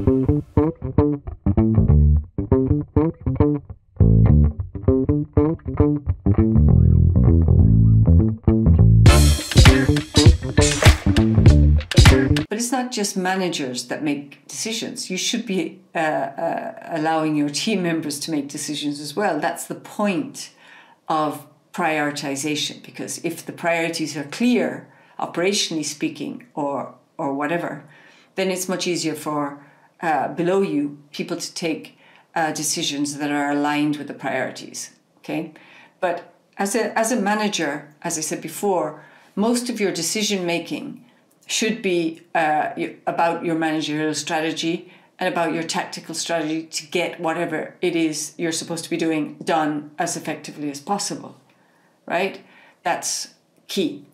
But it's not just managers that make decisions. You should be allowing your team members to make decisions as well. That's the point of prioritization, because if the priorities are clear, operationally speaking, or whatever, then it's much easier for below you people to take decisions that are aligned with the priorities. Okay, but as a manager, as I said before, most of your decision making should be about your managerial strategy and about your tactical strategy to get whatever it is you're supposed to be doing done as effectively as possible, right? That's key.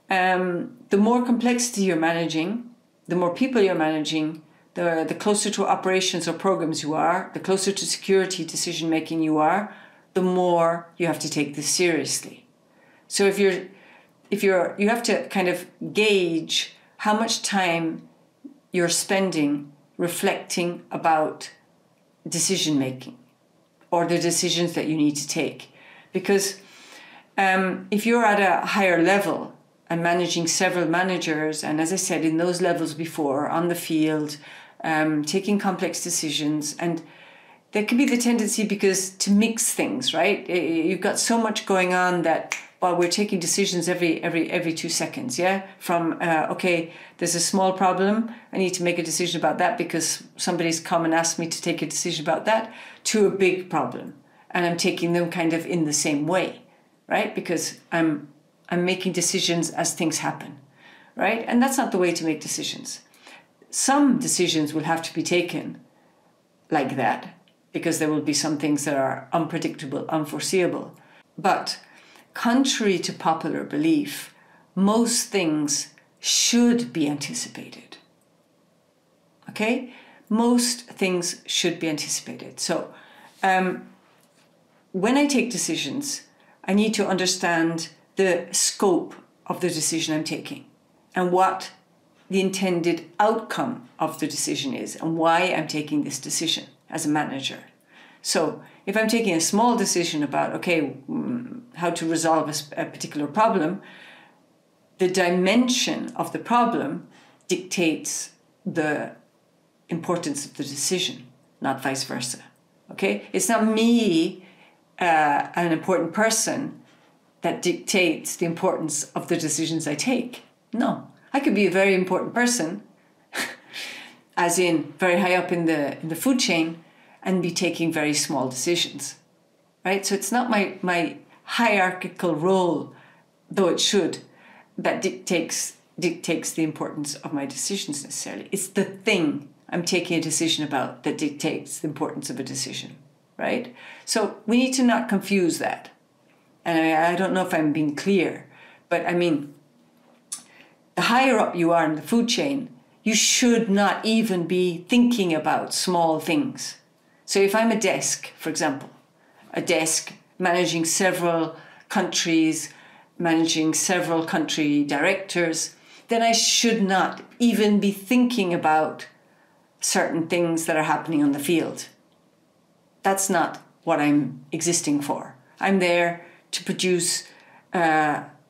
The more complexity you're managing, the more people you're managing, the closer to operations or programs you are, the closer to security decision making you are, the more you have to take this seriously. So you have to kind of gauge how much time you're spending reflecting about decision making or the decisions that you need to take. Because if you're at a higher level and managing several managers, and as I said, in those levels before, on the field, taking complex decisions, and there can be the tendency to mix things, right? You've got so much going on that while we're taking decisions every 2 seconds, yeah? From, okay, there's a small problem, I need to make a decision about that because somebody's come and asked me to take a decision about that, to a big problem. And I'm taking them kind of in the same way, right? Because I'm making decisions as things happen, right? And that's not the way to make decisions. Some decisions will have to be taken like that because there will be some things that are unpredictable, unforeseeable. But contrary to popular belief, most things should be anticipated. Okay? Most things should be anticipated. So when I take decisions, I need to understand the scope of the decision I'm taking and what the intended outcome of the decision is and why I'm taking this decision as a manager. So if I'm taking a small decision about, okay, how to resolve a particular problem, the dimension of the problem dictates the importance of the decision, not vice versa. Okay? It's not me, an important person, that dictates the importance of the decisions I take. No. I could be a very important person, as in very high up in the food chain, and be taking very small decisions, right? So it's not my hierarchical role, though it should, that dictates the importance of my decisions necessarily. It's the thing I'm taking a decision about that dictates the importance of a decision, right? So we need to not confuse that. And I don't know if I'm being clear, but I mean, the higher up you are in the food chain, you should not even be thinking about small things. So if I'm a desk, for example, a desk managing several countries, managing several country directors, then I should not even be thinking about certain things that are happening on the field. That's not what I'm existing for. I'm there to produce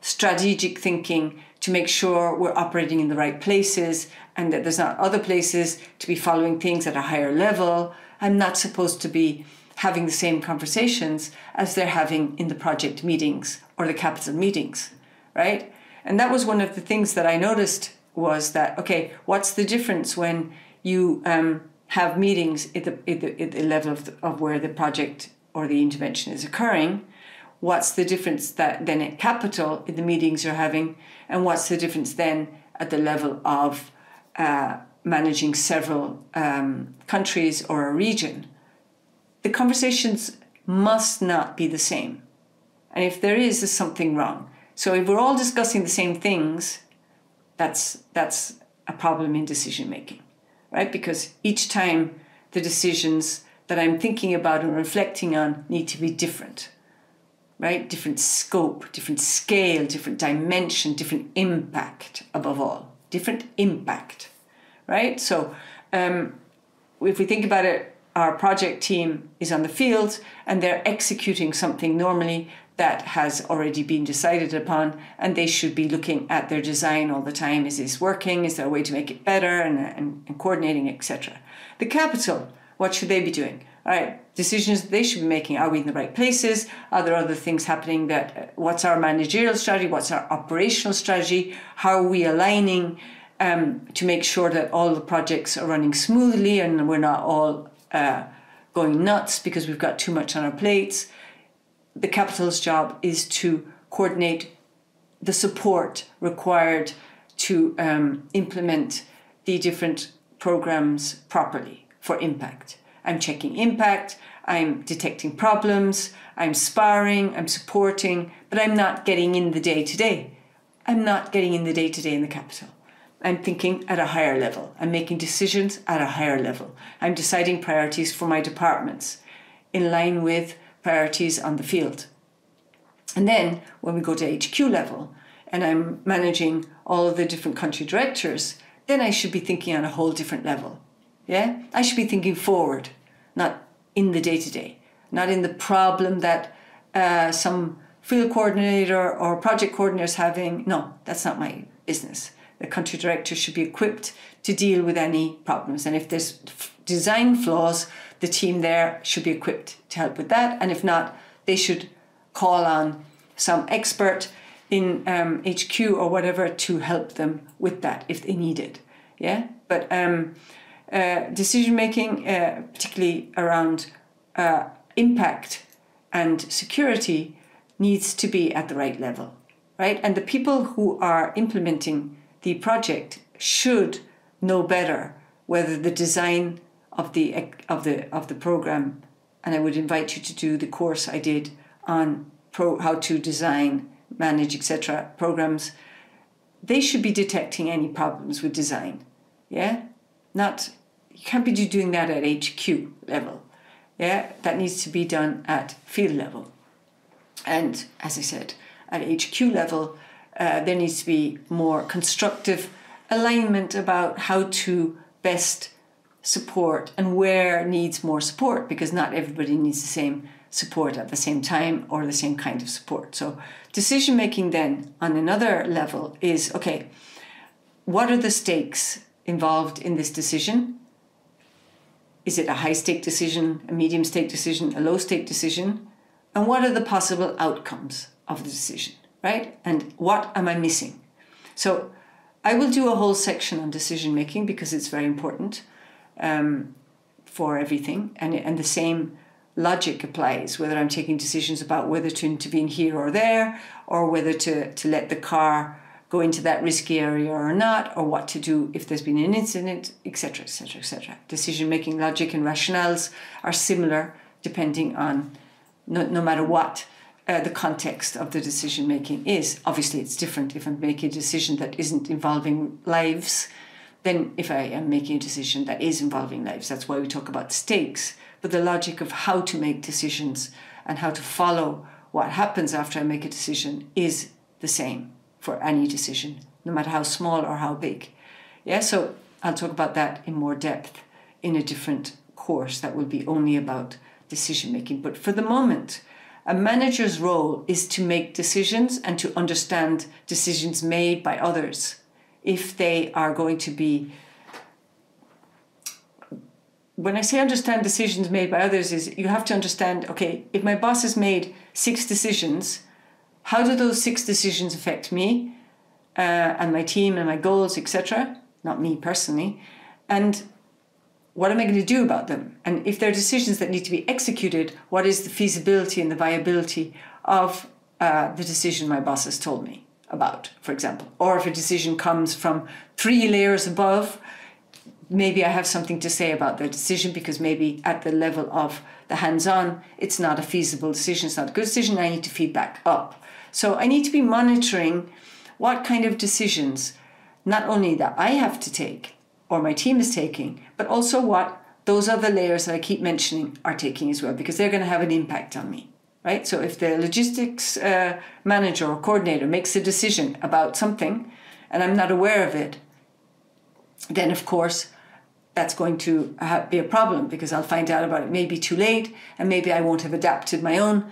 strategic thinking, to make sure we're operating in the right places and that there's not other places to be following things at a higher level. I'm not supposed to be having the same conversations as they're having in the project meetings or the capital meetings, right? And that was one of the things that I noticed was that, okay, what's the difference when you have meetings at the level of where the project or the intervention is occurring? What's the difference that then at capital in the meetings you're having, and what's the difference then at the level of managing several countries or a region? The conversations must not be the same. And if there is, there's something wrong. So if we're all discussing the same things, that's a problem in decision making, right? Because each time the decisions that I'm thinking about and reflecting on need to be different. Right? Different scope, different scale, different dimension, different impact above all. Different impact, right? So if we think about it, our project team is on the field and they're executing something normally that has already been decided upon, and they should be looking at their design all the time. Is this working? Is there a way to make it better? And coordinating, etc. The capital, what should they be doing? All right, decisions they should be making. Are we in the right places? Are there other things happening? What's our managerial strategy? What's our operational strategy? How are we aligning to make sure that all the projects are running smoothly and we're not all going nuts because we've got too much on our plates? The capital's job is to coordinate the support required to implement the different programs properly for impact. I'm checking impact, I'm detecting problems, I'm sparring, I'm supporting, but I'm not getting in the day-to-day. I'm not getting in the day-to-day in the capital. I'm thinking at a higher level. I'm making decisions at a higher level. I'm deciding priorities for my departments in line with priorities on the field. And then when we go to HQ level and I'm managing all of the different country directors, then I should be thinking on a whole different level. Yeah, I should be thinking forward, not in the day-to-day, not in the problem that some field coordinator or project coordinator is having. No, that's not my business. The country director should be equipped to deal with any problems. And if there's design flaws, the team there should be equipped to help with that. And if not, they should call on some expert in HQ or whatever to help them with that if they need it. Yeah, but decision making, particularly around impact and security, needs to be at the right level, right? And the people who are implementing the project should know better whether the design of the program, and I would invite you to do the course I did on how to design, manage, etc. programs. They should be detecting any problems with design. Yeah, you can't be doing that at HQ level. Yeah, that needs to be done at field level. And as I said, at HQ level, there needs to be more constructive alignment about how to best support and where needs more support, because not everybody needs the same support at the same time or the same kind of support. So decision making then on another level is, okay, what are the stakes involved in this decision? Is it a high stake decision, a medium stake decision, a low stake decision? And what are the possible outcomes of the decision, right? And what am I missing? So I will do a whole section on decision making because it's very important for everything. And the same logic applies, whether I'm taking decisions about whether to intervene here or there, or whether to let the car go into that risky area or not, or what to do if there's been an incident, etc., etc., etc. Decision-making logic and rationales are similar depending on, no matter what the context of the decision-making is. Obviously, it's different if I'm making a decision that isn't involving lives than if I am making a decision that is involving lives. That's why we talk about stakes. But the logic of how to make decisions and how to follow what happens after I make a decision is the same for any decision, no matter how small or how big. Yeah, so I'll talk about that in more depth in a different course that will be only about decision making. But for the moment, a manager's role is to make decisions and to understand decisions made by others if they are going to be. When I say understand decisions made by others, is you have to understand, okay, if my boss has made 6 decisions, how do those 6 decisions affect me and my team and my goals, etc.? Not me personally. And what am I going to do about them? And if there are decisions that need to be executed, what is the feasibility and the viability of the decision my boss has told me about, for example? Or if a decision comes from 3 layers above, maybe I have something to say about their decision because maybe at the level of the hands-on, it's not a feasible decision, it's not a good decision, I need to feed back up. So I need to be monitoring what kind of decisions, not only that I have to take or my team is taking, but also what those other layers that I keep mentioning are taking as well, because they're going to have an impact on me, right? So if the logistics manager or coordinator makes a decision about something and I'm not aware of it, then of course that's going to be a problem, because I'll find out about it maybe too late, and maybe I won't have adapted my own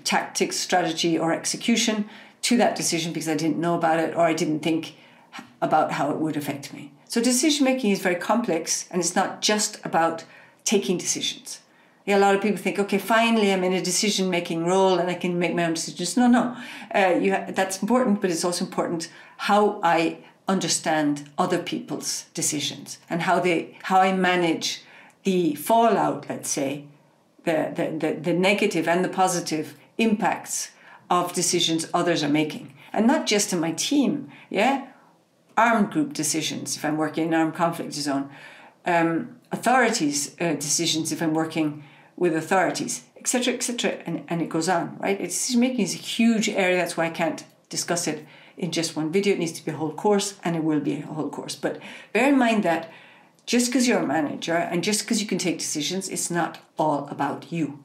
tactics, strategy, or execution to that decision because I didn't know about it, or I didn't think about how it would affect me. So decision making is very complex, and it's not just about taking decisions. Yeah, a lot of people think, okay, finally I'm in a decision making role and I can make my own decisions. No. That's important, but it's also important how I understand other people's decisions and how I manage the fallout, let's say, the negative and the positive impacts of decisions others are making. And not just in my team, armed group decisions if I'm working in an armed conflict zone, authorities' decisions if I'm working with authorities, etc., and it goes on, right? Decision making is a huge area. That's why I can't discuss it in just one video. It needs to be a whole course, and it will be a whole course. But bear in mind that just because you're a manager and just because you can take decisions, it's not all about you.